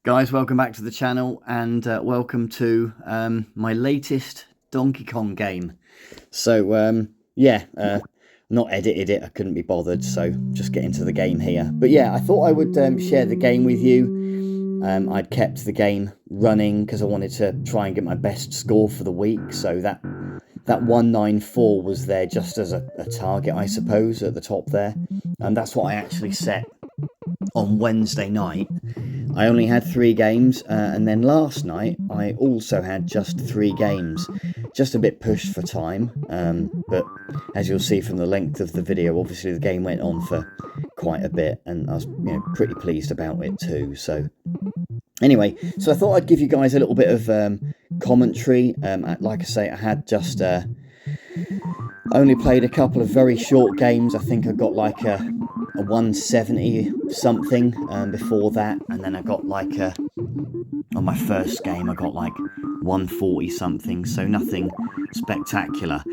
Guys, welcome back to the channel, and welcome to my latest Donkey Kong game. So not edited it, I couldn't be bothered, so just get into the game here. But yeah, I thought I would share the game with you. I'd kept the game running because I wanted to try and get my best score for the week, so that 194 was there just as a target, I suppose, at the top there. And that's what I actually set on Wednesday night. I only had 3 games, and then last night I also had just 3 games. Just a bit pushed for time, but as you'll see from the length of the video, obviously the game went on for quite a bit, and I was pretty pleased about it too. So anyway, so I thought I'd give you guys a little bit of commentary. Like I say, I had just only played a couple of very short games. I think I got like a 170 something before that, and then I got like on my first game I got like 140 something, so nothing spectacular.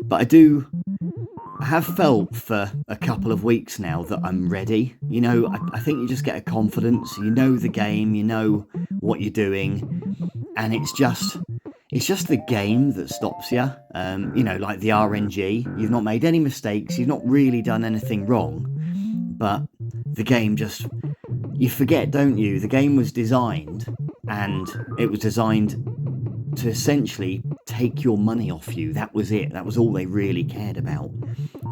But I have felt for a couple of weeks now that I'm ready. I think you just get a confidence, you know the game, you know what you're doing, and it's just the game that stops you. Like the RNG, you've not made any mistakes, you've not really done anything wrong, but the game just, you forget, don't you? The game was designed, and it was designed to essentially take your money off you. That was it. That was all they really cared about.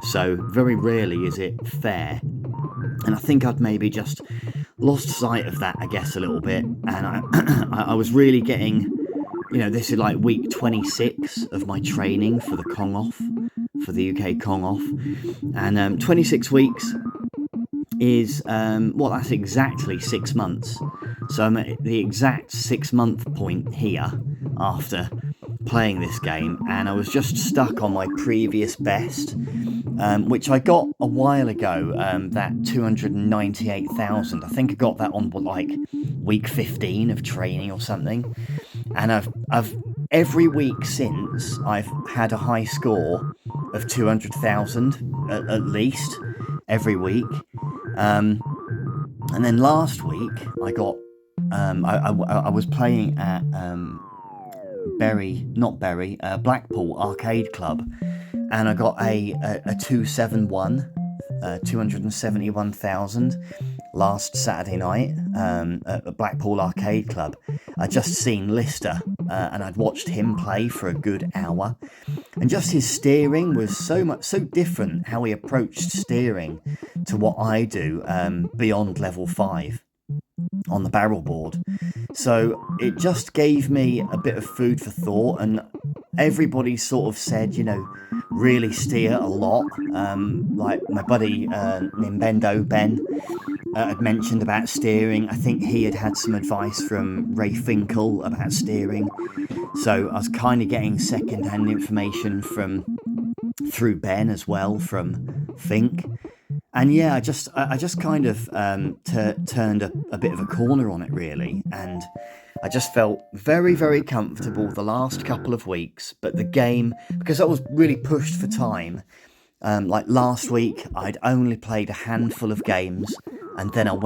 So very rarely is it fair. And I think I'd maybe just lost sight of that, I guess, a little bit. And I was really getting, this is like week 26 of my training for the Kong-Off, for the UKKONGOFF. And 26 weeks is, that's exactly 6 months. So I'm at the exact 6-month point here after playing this game, and I was just stuck on my previous best, which I got a while ago, that 298,000. I think I got that on like week 15 of training or something, and I've every week since I've had a high score of 200,000 at least every week. And then last week I got I was playing at Blackpool Arcade Club, and I got a 271,000 last Saturday night at Blackpool Arcade Club. I'd just seen Lister, and I'd watched him play for a good hour, and just his steering was so different, how he approached steering to what I do beyond level 5 on the barrel board. So it just gave me a bit of food for thought, and everybody sort of said, really steer a lot. Like my buddy Nimbendo Ben had mentioned about steering. I think he had some advice from Ray Finkel about steering. So I was kind of getting second-hand information through Ben as well, from Fink. And yeah, I just kind of turned a bit of a corner on it, really, and I just felt very, very comfortable the last couple of weeks. But the game, because I was really pushed for time, like last week I'd only played a handful of games, and then I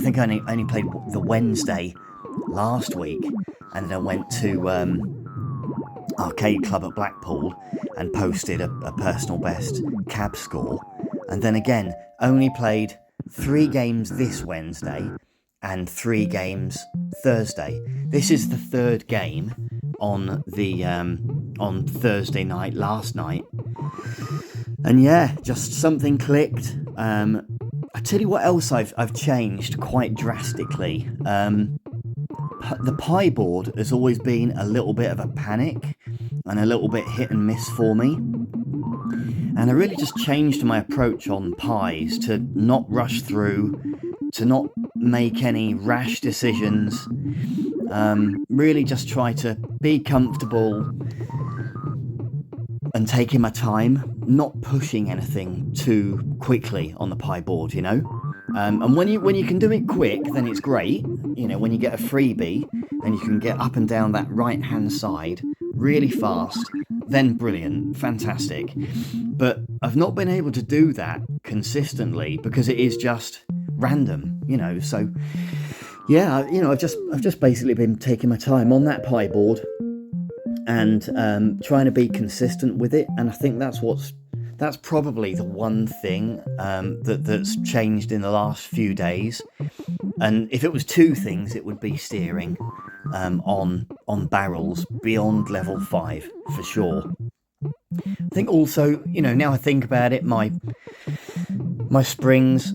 think I only played the Wednesday last week, and then I went to Arcade Club at Blackpool and posted a personal best cab score. And then again, only played 3 games this Wednesday and 3 games Thursday. This is the 3rd game on the on Thursday night, last night. And yeah, just something clicked. I tell you what else I've changed quite drastically. The pie board has always been a little bit of a panic and a little bit hit and miss for me. And I really just changed my approach on pies to not rush through, to not make any rash decisions, really just try to be comfortable and taking my time, not pushing anything too quickly on the pie board, And when you can do it quick, then it's great. When you get a freebie and you can get up and down that right-hand side really fast, then brilliant, fantastic. But I've not been able to do that consistently because it is just random, so Yeah, I've just basically been taking my time on that pie board and trying to be consistent with it, and I think that's probably the one thing that's changed in the last few days. And if it was two things, it would be steering on barrels beyond level 5 for sure. I think also, now I think about it, my springs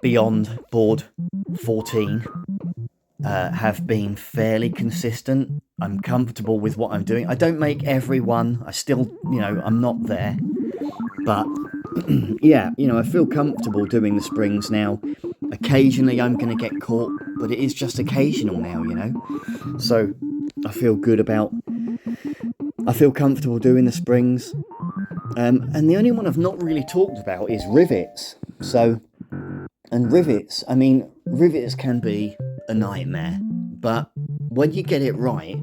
beyond board 14 have been fairly consistent. I'm comfortable with what I'm doing. I don't make every one. I still, I'm not there. But yeah, I feel comfortable doing the springs now. Occasionally I'm going to get caught, but it is just occasional now, So I feel comfortable doing the springs. And the only one I've not really talked about is rivets. And rivets can be a nightmare, but when you get it right,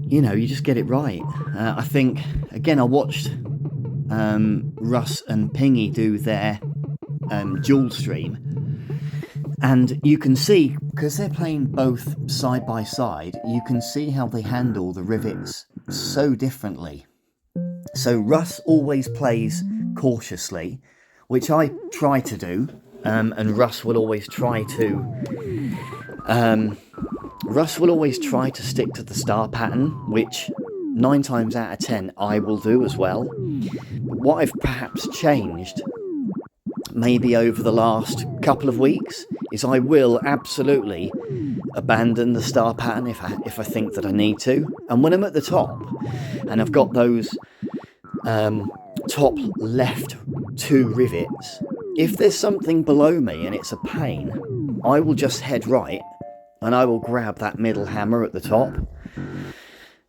you just get it right. I think, again, I watched Russ and Pingy do their dual stream, and you can see, because they're playing both side by side, you can see how they handle the rivets so differently. So Russ always plays cautiously, which I try to do, and Russ will always try to stick to the star pattern, which 9 times out of 10 I will do as well. But what I've perhaps changed, maybe over the last couple of weeks, is I will absolutely abandon the star pattern if I think that I need to. And when I'm at the top and I've got those top left 2 rivets, if there's something below me and it's a pain, I will just head right and I will grab that middle hammer at the top.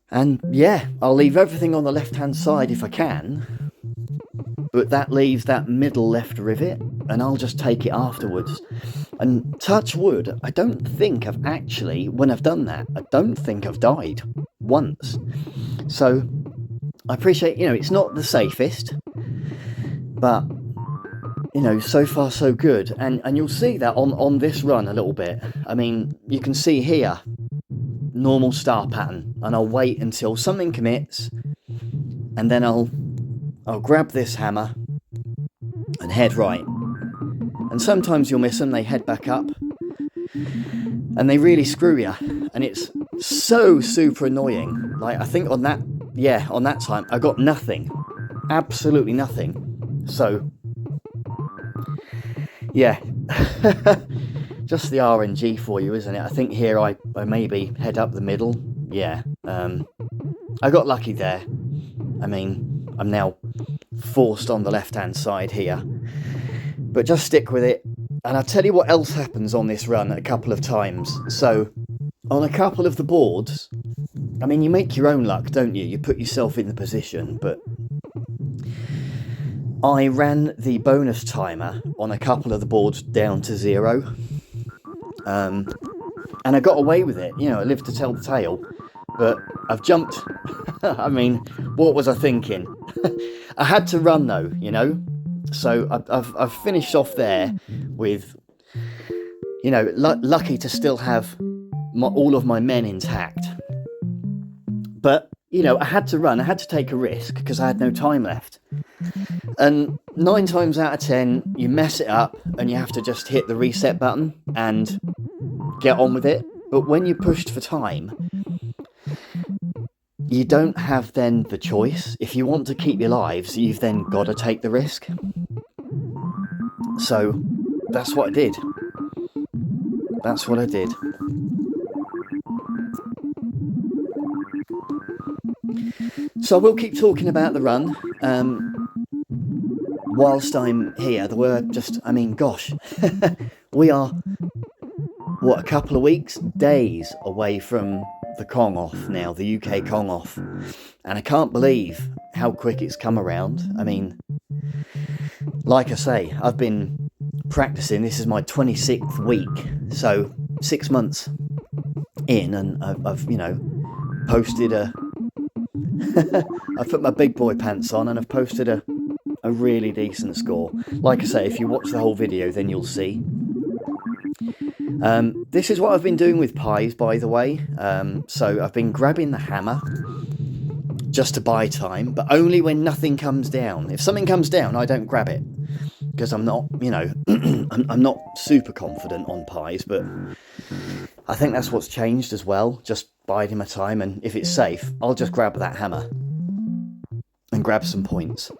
And yeah, I'll leave everything on the left hand side if I can, but that leaves that middle left rivet, and I'll just take it afterwards. And touch wood, I don't think I've actually, when I've done that, I don't think I've died once. So I appreciate, it's not the safest, but so far so good. And you'll see that on this run a little bit. I mean, you can see here, normal star pattern, and I'll wait until something commits, and then I'll grab this hammer and head right. And sometimes you'll miss them, they head back up, and they really screw you, and it's so super annoying. Like, I think on that time I got nothing, absolutely nothing. So yeah, just the RNG for you, isn't it? I think here I maybe head up the middle. Yeah, I got lucky there. I mean, I'm now forced on the left hand side here, but just stick with it. And I'll tell you what else happens on this run a couple of times. So on a couple of the boards, I mean, you make your own luck, don't you? You put yourself in the position, but I ran the bonus timer on a couple of the boards down to 0. And I got away with it, I lived to tell the tale, but I've jumped. I mean, what was I thinking? I had to run though, so I've finished off there with, lucky to still have all of my men intact. But, I had to run, I had to take a risk because I had no time left. And 9 times out of 10, you mess it up and you have to just hit the reset button and get on with it. But when you're pushed for time, you don't have then the choice. If you want to keep your lives, you've then got to take the risk. So that's what I did. That's what I did. So I will keep talking about the run. Whilst I'm here, there were just, gosh, we are, a couple of weeks, days away from the Kong off now, the UK Kong off. And I can't believe how quick it's come around. I mean, like I say, I've been practicing, this is my 26th week, so 6 months in, and I've posted I've put my big boy pants on and I've posted a really decent score. Like I say, if you watch the whole video, then you'll see. This is what I've been doing with pies, by the way. So I've been grabbing the hammer just to buy time, but only when nothing comes down. If something comes down, I don't grab it, because I'm not, I'm not super confident on pies, but I think that's what's changed as well. Just biding my time, and if it's safe, I'll just grab that hammer and grab some points.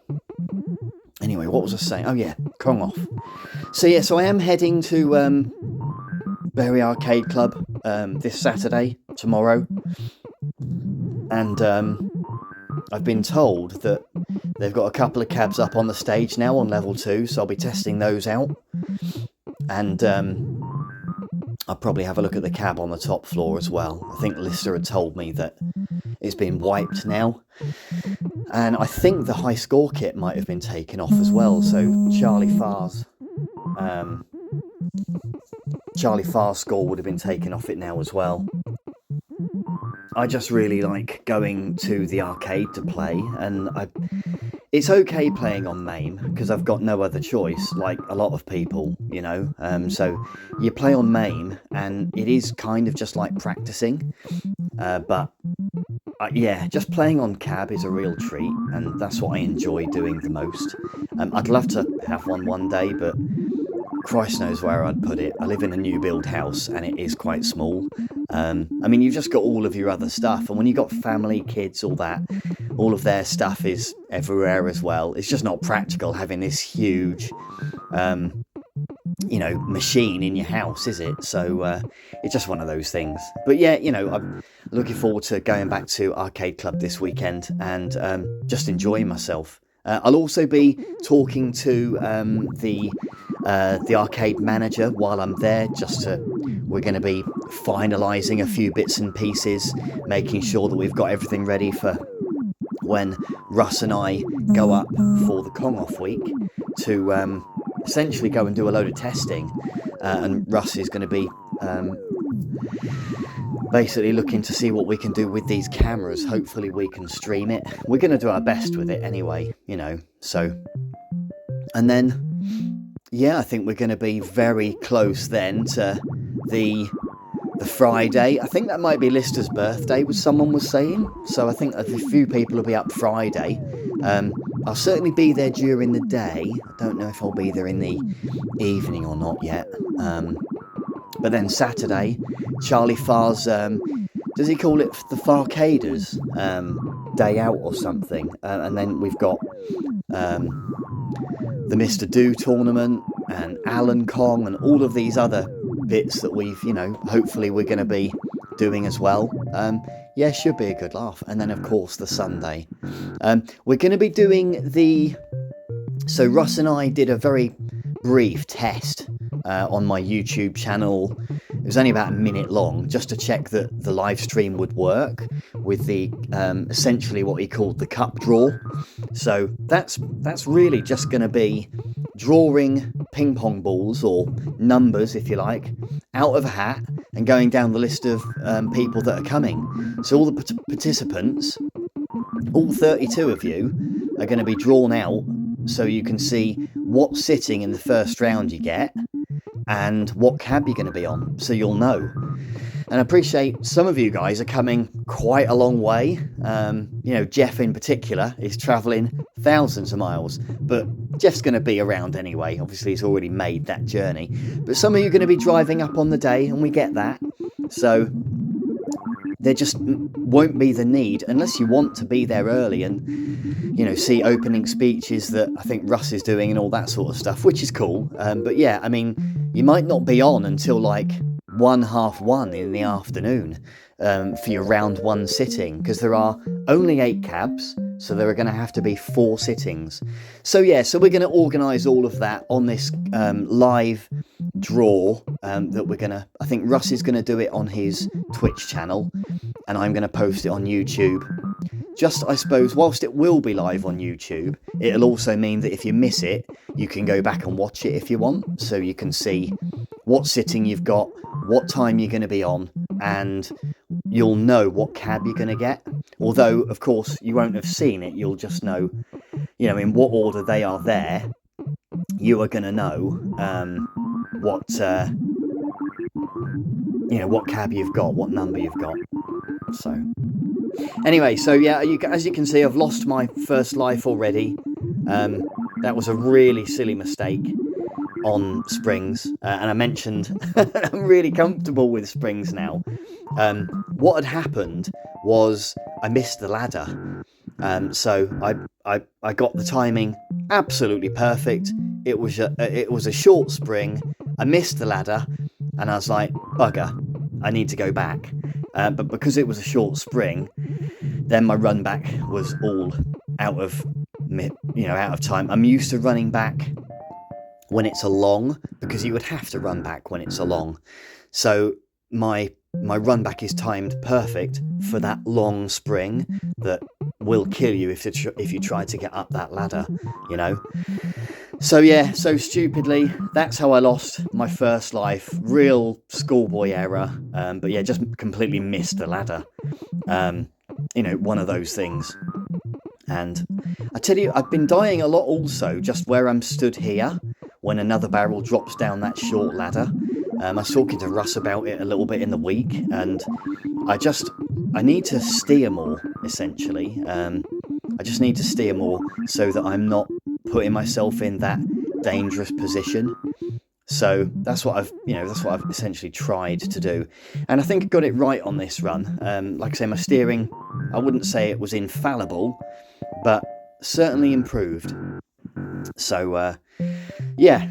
Anyway, what was I saying? Oh yeah, Kong off. So I am heading to Bury Arcade Club this Saturday, tomorrow, and I've been told that they've got a couple of cabs up on the stage now on level 2, so I'll be testing those out, and I'll probably have a look at the cab on the top floor as well. I think Lister had told me that it's been wiped now, and I think the high score kit might have been taken off as well, so Charlie Farr's score would have been taken off it now as well. I just really like going to the arcade to play, and it's okay playing on MAME because I've got no other choice, like a lot of people, so you play on MAME and it is kind of just like practicing, but yeah, just playing on cab is a real treat, and that's what I enjoy doing the most. I'd love to have one day, but Christ knows where I'd put it. I live in a new build house and it is quite small. You've just got all of your other stuff, and when you've got family, kids, all that, all of their stuff is everywhere as well. It's just not practical having this huge machine in your house, is it? So it's just one of those things. But yeah, I'm looking forward to going back to Arcade Club this weekend and just enjoying myself. I'll also be talking to the arcade manager while I'm there. We're going to be finalising a few bits and pieces, making sure that we've got everything ready for when Russ and I go up for the Kong Off week to essentially go and do a load of testing, and Russ is going to be basically looking to see what we can do with these cameras. Hopefully we can stream it. We're going to do our best with it anyway, so. And then, yeah, I think we're going to be very close then to the Friday. I think that might be Lister's birthday, someone was saying. So I think a few people will be up Friday. I'll certainly be there during the day. I don't know if I'll be there in the evening or not yet. But then Saturday, Charlie Farr's, does he call it the Farcaders day out or something? And then we've got the Mr. Do tournament and Alan Kong and all of these other bits that we've, hopefully we're going to be doing as well. Yeah, should be a good laugh. And then, of course, the Sunday. We're going to be doing so Russ and I did a very brief test on my YouTube channel. It was only about a minute long, just to check that the live stream would work with the essentially what he called the cup draw. So that's really just going to be drawing ping pong balls, or numbers if you like, out of a hat and going down the list of people that are coming. So all the participants, all 32 of you, are going to be drawn out so you can see what sitting in the first round you get and what cab you're going to be on, so you'll know. And I appreciate some of you guys are coming quite a long way. Jeff in particular is travelling thousands of miles, but Jeff's going to be around anyway. Obviously, he's already made that journey. But some of you are going to be driving up on the day, and we get that. So there just won't be the need, unless you want to be there early and, see opening speeches that I think Russ is doing and all that sort of stuff, which is cool. But yeah, you might not be on until like 1:30 in the afternoon for your round one sitting, because there are only 8 cabs, so there are going to have to be 4 sittings. So yeah, so we're going to organise all of that on this live draw that we're going to, I think Russ is going to do it on his Twitch channel, and I'm going to post it on YouTube. Just, I suppose, whilst it will be live on YouTube, it'll also mean that if you miss it, you can go back and watch it if you want, so you can see what sitting you've got, what time you're going to be on, and you'll know what cab you're going to get. Although, of course, you won't have seen it, you'll just know, in what order they are there. You are going to know what you know, what cab you've got, what number you've got. So anyway, so yeah, as you can see, I've lost my first life already. That was a really silly mistake on springs, and I mentioned I'm really comfortable with springs now. What had happened was I missed the ladder. So I got the timing absolutely perfect. It was a short spring. I missed the ladder, and I was like, bugger, I need to go back. But because it was a short spring, then my run back was all out of time. I'm used to running back when it's a long, because you would have to run back when it's a long. So my run back is timed perfect for that long spring that will kill you if you try to get up that ladder, you know. So yeah, so stupidly, that's how I lost my first life. Real schoolboy error. But yeah, just completely missed the ladder. One of those things. And I tell you, I've been dying a lot also, just where I'm stood here, when another barrel drops down that short ladder. I was talking to Russ about it a little bit in the week, and I need to steer more, essentially. I just need to steer more so that I'm not putting myself in that dangerous position. So that's what I've essentially tried to do, and I think I got it right on this run. Like I say, my steering, I wouldn't say it was infallible, but certainly improved. So yeah,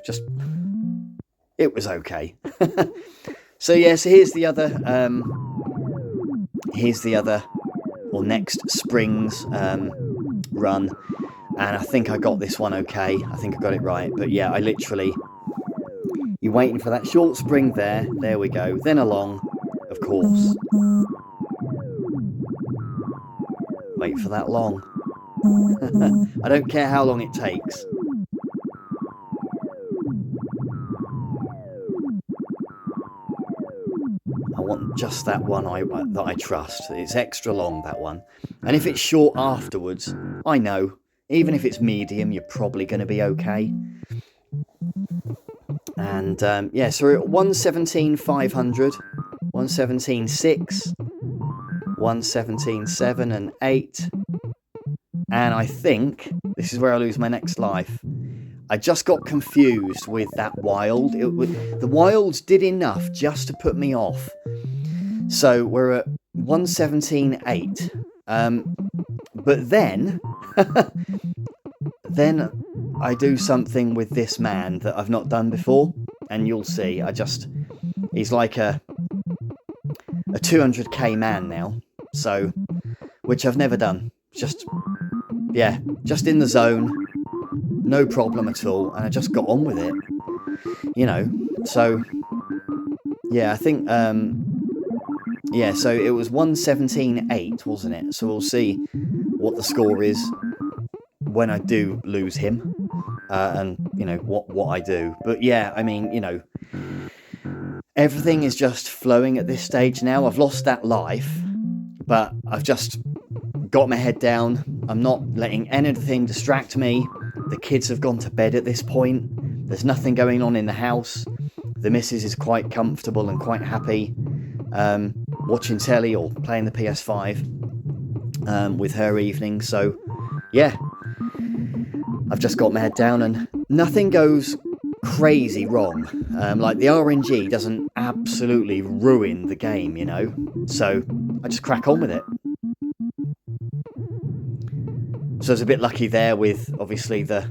just it was okay. So yeah, so here's the other or next springs run, and I think I got this one okay. I think I got it right, but yeah, you're waiting for that short spring there we go, then a long, of course. Wait for that long. I don't care how long it takes. I want just that one that I trust. It's extra long, that one. And if it's short afterwards, I know, even if it's medium, you're probably going to be okay. And yeah, so we're at 117,500, 117,6, 117,7 and 8. And I think this is where I lose my next life. I just got confused with that wild. The wilds did enough just to put me off. So we're at 117.8. But then, then I do something with this man that I've not done before, and you'll see. He's like a 200k man now. So, which I've never done. Just in the zone. No problem at all, and I just got on with it, so yeah, I think so it was 117.8, wasn't it? So we'll see what the score is when I do lose him, and what I do. But yeah, I mean, everything is just flowing at this stage now. I've lost that life, but I've just got my head down. I'm not letting anything distract me. The kids have gone to bed at this point. There's nothing going on in the house. The missus is quite comfortable and quite happy, watching telly or playing the PS5 with her evening. So, yeah, I've just got my head down and nothing goes crazy wrong. Like the RNG doesn't absolutely ruin the game, So I just crack on with it. So I was a bit lucky there with, obviously, the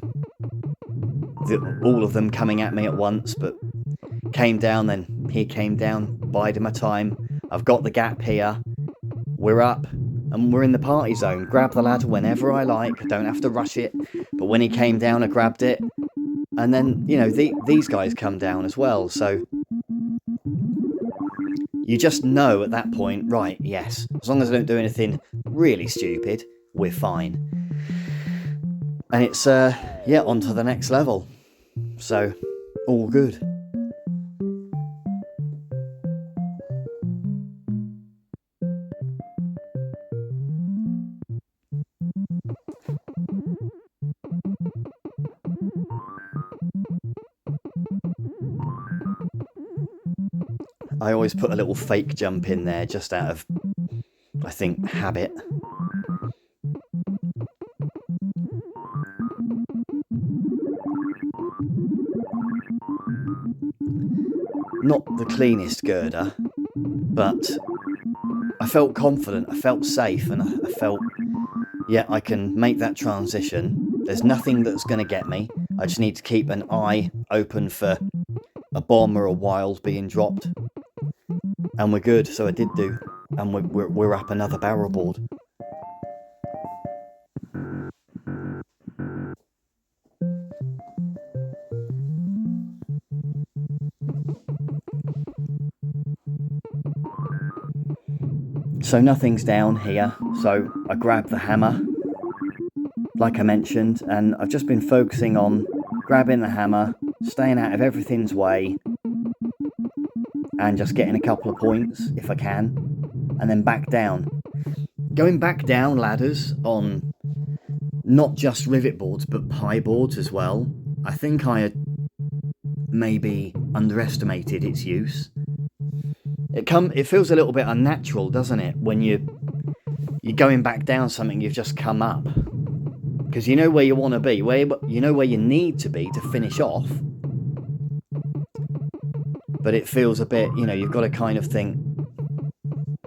all of them coming at me at once, but came down, then he came down, bided my time. I've got the gap here. We're up, and we're in the party zone. Grab the ladder whenever I like. I don't have to rush it. But when he came down, I grabbed it. And then, these guys come down as well. So you just know at that point, right, yes, as long as I don't do anything really stupid, we're fine. And it's, on to the next level. So, all good. I always put a little fake jump in there just out of, I think, habit. Not the cleanest girder, but I felt confident, I felt safe, and I felt, yeah, I can make that transition. There's nothing that's going to get me. I just need to keep an eye open for a bomb or a wild being dropped. And we're good, so I did do. And we're up another barrel board. So nothing's down here, so I grabbed the hammer, like I mentioned, and I've just been focusing on grabbing the hammer, staying out of everything's way, and just getting a couple of points, if I can, and then back down. Going back down ladders on not just rivet boards, but pie boards as well, I think I had maybe underestimated its use. It feels a little bit unnatural, doesn't it, when you're going back down something you've just come up, because you know where you want to be, you know where you need to be to finish off, but it feels a bit, you know, you've got to kind of think,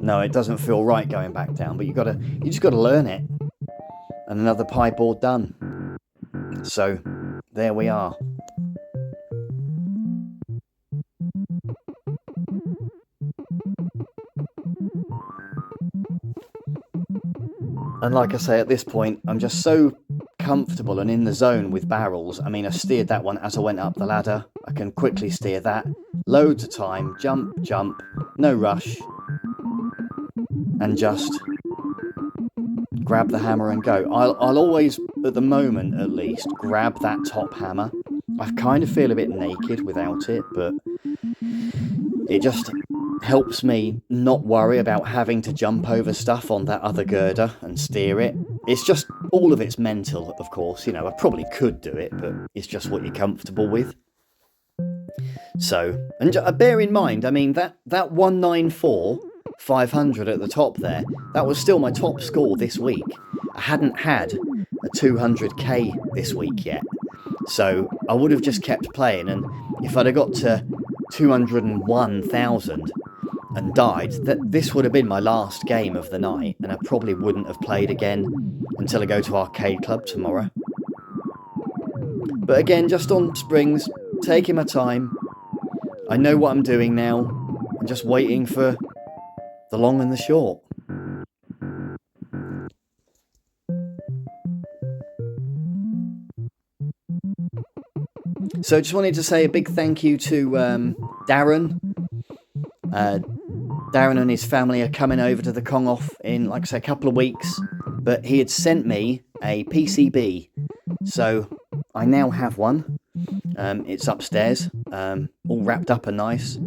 no, it doesn't feel right going back down, but you just got to learn it. And another pie board done. So there we are. And like I say, at this point, I'm just so comfortable and in the zone with barrels. I mean, I steered that one as I went up the ladder. I can quickly steer that. Loads of time. Jump, jump. No rush. And just grab the hammer and go. I'll always, at the moment at least, grab that top hammer. I kind of feel a bit naked without it, but it just helps me not worry about having to jump over stuff on that other girder and steer it. It's just, all of it's mental, of course. You know, I probably could do it, but it's just what you're comfortable with. So, and bear in mind, I mean, that 194 500 at the top there, that was still my top score this week. I hadn't had a 200k this week yet, so I would have just kept playing, and if I'd have got to 201,000 and died, this would have been my last game of the night, and I probably wouldn't have played again until I go to Arcade Club tomorrow. But again, just on springs, taking my time. I know what I'm doing now. I'm just waiting for the long and the short. So just wanted to say a big thank you to Darren. Darren and his family are coming over to the Kong Off in, like I say, a couple of weeks. But he had sent me a PCB. So I now have one. It's upstairs, all wrapped up and nice.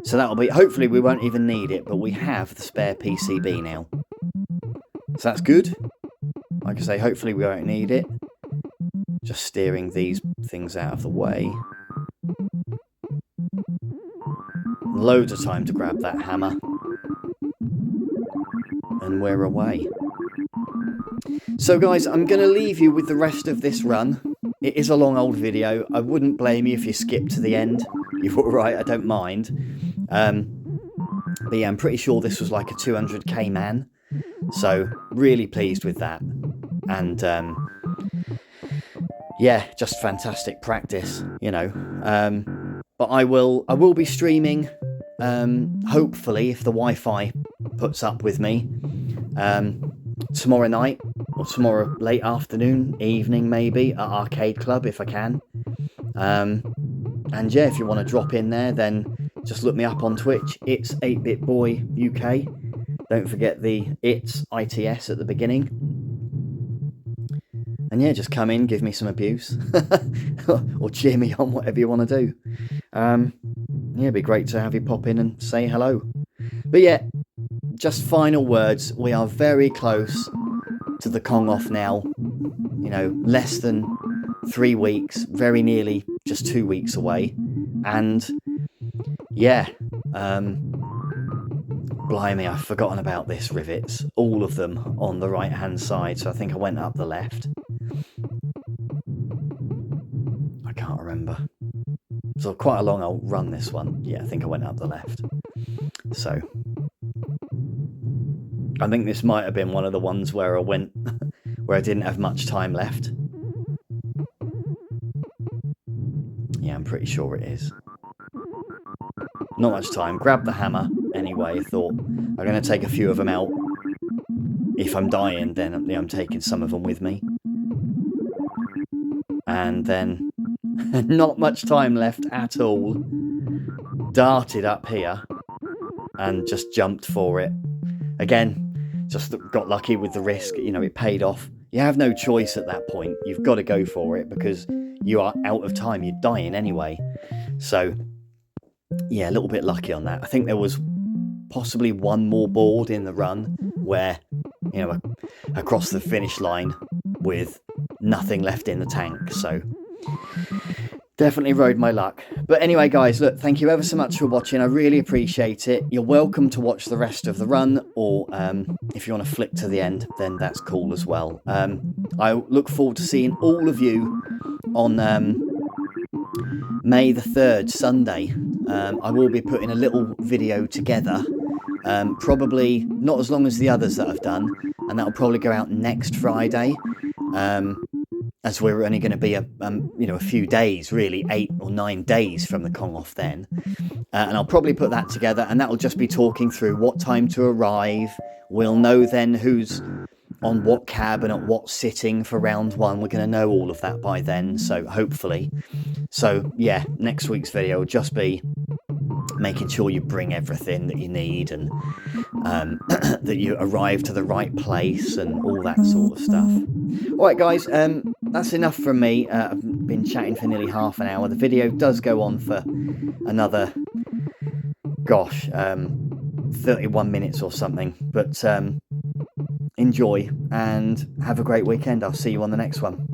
So that'll be, hopefully we won't even need it, but we have the spare PCB now. So that's good. Like I say, hopefully we won't need it. Just steering these things out of the way. Loads of time to grab that hammer. And we're away. So guys, I'm going to leave you with the rest of this run. It is a long old video. I wouldn't blame you if you skipped to the end. You're alright, I don't mind. But yeah, I'm pretty sure this was like a 200k man. So, really pleased with that. And, yeah, just fantastic practice, you know. But I will be streaming, hopefully, if the Wi-Fi puts up with me, tomorrow night, or tomorrow late afternoon, evening maybe, at Arcade Club if I can. And yeah, if you want to drop in there, then just look me up on Twitch. It's 8BitBoy UK. Don't forget the ITS at the beginning. And yeah, just come in, give me some abuse. Or cheer me on, whatever you want to do. Yeah, it'd be great to have you pop in and say hello. But yeah, just final words. We are very close to the Kong Off now. You know, less than 3 weeks, very nearly just 2 weeks away. And yeah, blimey, I've forgotten about this rivets. All of them on the right hand side, so I think I went up the left. I can't remember. So quite a long old run, this one. Yeah, I think I went up the left. So I think this might have been one of the ones where I went where I didn't have much time left. Yeah, I'm pretty sure it is. Not much time. Grabbed the hammer anyway. Thought I'm going to take a few of them out. If I'm dying, then I'm taking some of them with me. And then not much time left at all. Darted up here and just jumped for it. Again, just got lucky with the risk. You know, it paid off. You have no choice at that point. You've got to go for it because you are out of time. You're dying anyway. So, yeah, a little bit lucky on that. I think there was possibly one more board in the run where, you know, across the finish line with nothing left in the tank. So, definitely rode my luck. But anyway, guys, look, thank you ever so much for watching. I really appreciate it. You're welcome to watch the rest of the run, or if you want to flick to the end, then that's cool as well. I look forward to seeing all of you on May the 3rd, Sunday. I will be putting a little video together, probably not as long as the others that I've done, and that'll probably go out next Friday. As we're only going to be a few days, really 8 or 9 days from the Kong off then, and I'll probably put that together, and that will just be talking through what time to arrive. We'll know then who's on what cab and at what sitting for round 1. We're going to know all of that by then, so hopefully. So yeah, next week's video will just be making sure you bring everything that you need, and that you arrive to the right place and all that sort of stuff. Alright guys, that's enough from me. I've been chatting for nearly half an hour. The video does go on for another, 31 minutes or something. But enjoy and have a great weekend. I'll see you on the next one.